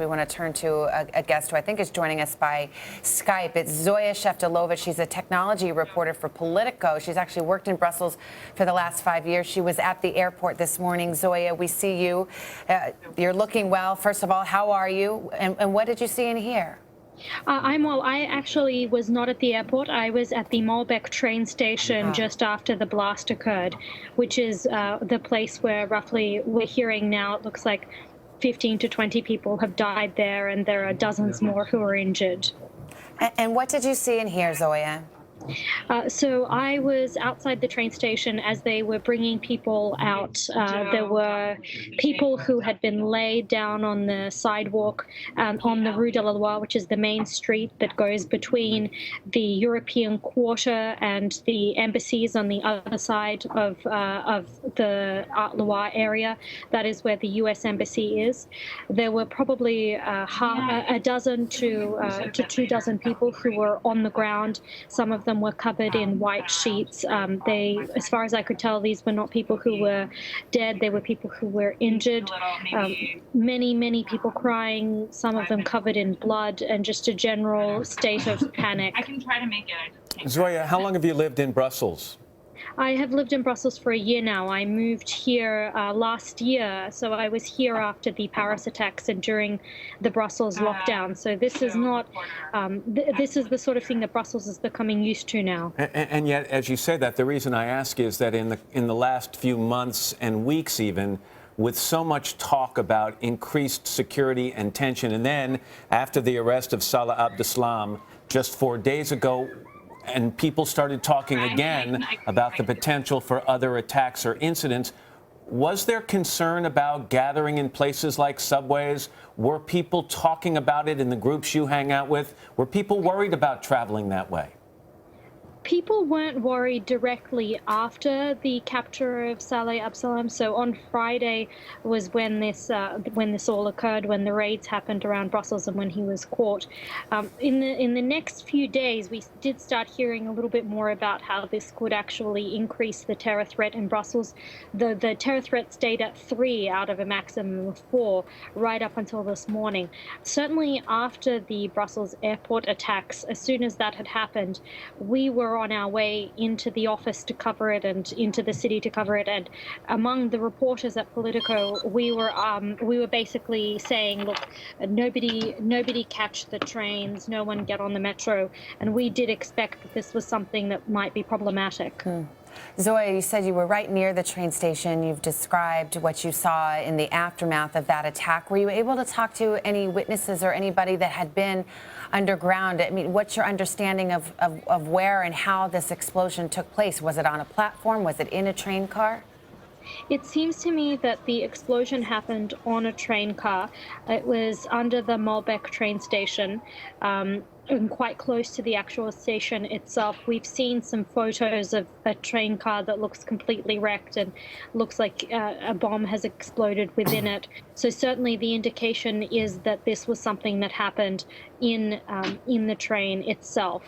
We want to turn to a guest who I think is joining us by Skype. It's Zoya Sheftalovich. She's a technology reporter for Politico. She's actually worked in Brussels for the last 5 years. She was at the airport this morning. Zoya, we see you. You're looking well. First of all, how are you? And what did you see and hear? I'm well. I actually was not at the airport. I was at the Maalbeck train station just after the blast occurred, which is the place where roughly we're hearing now it looks like 15 to 20 people have died there, and there are dozens more who are injured. And what did you see and hear, Zoya? So I was outside the train station as they were bringing people out. There were people who had been laid down on the sidewalk on the Rue de la Loire, which is the main street that goes between the European Quarter and the embassies on the other side of the Loire area. That is where the U.S. Embassy is. There were probably a dozen to 2 dozen people who were on the ground. Some of them were covered in white sheets. As far as I could tell, these were not people who were dead. They were people who were injured. Many people crying, some of them covered in blood, and just a general state of panic. I can try to make it. Zoya, how long have you lived in Brussels? I have lived in Brussels for a year now. I moved here last year, so I was here after the Paris attacks and during the Brussels lockdown. So this is not, this is the sort of thing that Brussels is becoming used to now. And yet, as you say that, the reason I ask is that in the last few months and weeks even, with so much talk about increased security and tension, and then after the arrest of Salah Abdeslam just 4 days ago, and people started talking again about the potential for other attacks or incidents. Was there concern about gathering in places like subways? Were people talking about it in the groups you hang out with? Were people worried about traveling that way? People weren't worried directly after the capture of Salah Abdeslam. So on Friday was when this all occurred, when the raids happened around Brussels and when he was caught. In the next few days, we did start hearing a little bit more about how this could actually increase the terror threat in Brussels. The terror threat stayed at 3 out of a maximum of 4 right up until this morning. Certainly after the Brussels airport attacks, as soon as that had happened, we were on our way into the office to cover it and into the city to cover it. And among the reporters at Politico, we were basically saying, look, nobody catch the trains, no one get on the metro. And we did expect that this was something that might be problematic. Zoya, you said you were right near the train station. You've described what you saw in the aftermath of that attack. Were you able to talk to any witnesses or anybody that had been underground? I mean, what's your understanding of where and how this explosion took place? Was it on a platform? Was it in a train car? It seems to me that the explosion happened on a train car. It was under the Maalbeck train station. And quite close to the actual station itself. We've seen some photos of a train car that looks completely wrecked and looks like a bomb has exploded within it. So certainly the indication is that this was something that happened in the train itself.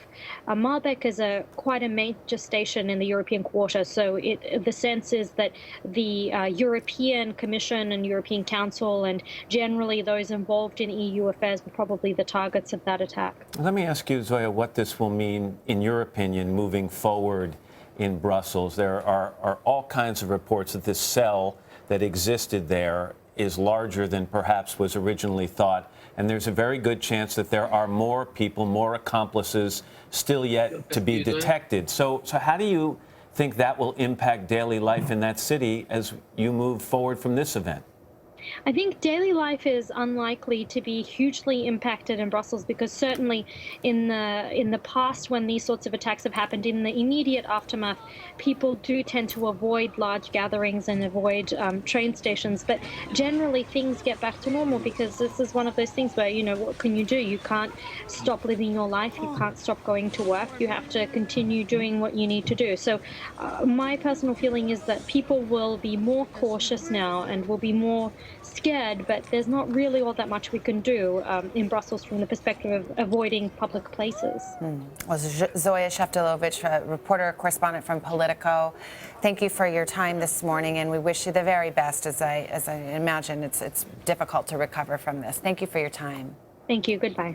Maalbeck is quite a major station in the European Quarter, so the sense is that the European Commission and European Council and generally those involved in EU affairs were probably the targets of that attack. Let me ask you, Zoya, what this will mean, in your opinion, moving forward in Brussels. There are all kinds of reports that this cell that existed there is larger than perhaps was originally thought. And there's a very good chance that there are more people, more accomplices still yet to be detected. So how do you think that will impact daily life in that city as you move forward from this event? I think daily life is unlikely to be hugely impacted in Brussels because certainly in the past when these sorts of attacks have happened, in the immediate aftermath, people do tend to avoid large gatherings and avoid train stations. But generally things get back to normal because this is one of those things where, you know, what can you do? You can't stop living your life. You can't stop going to work. You have to continue doing what you need to do. So my personal feeling is that people will be more cautious now and will be more scared, but there's not really all that much we can do in Brussels from the perspective of avoiding public places. Was Zoya Sheftalovich, a reporter, correspondent from Politico. Thank you for your time this morning, and we wish you the very best. As I imagine, it's difficult to recover from this. Thank you for your time. Thank you. Goodbye.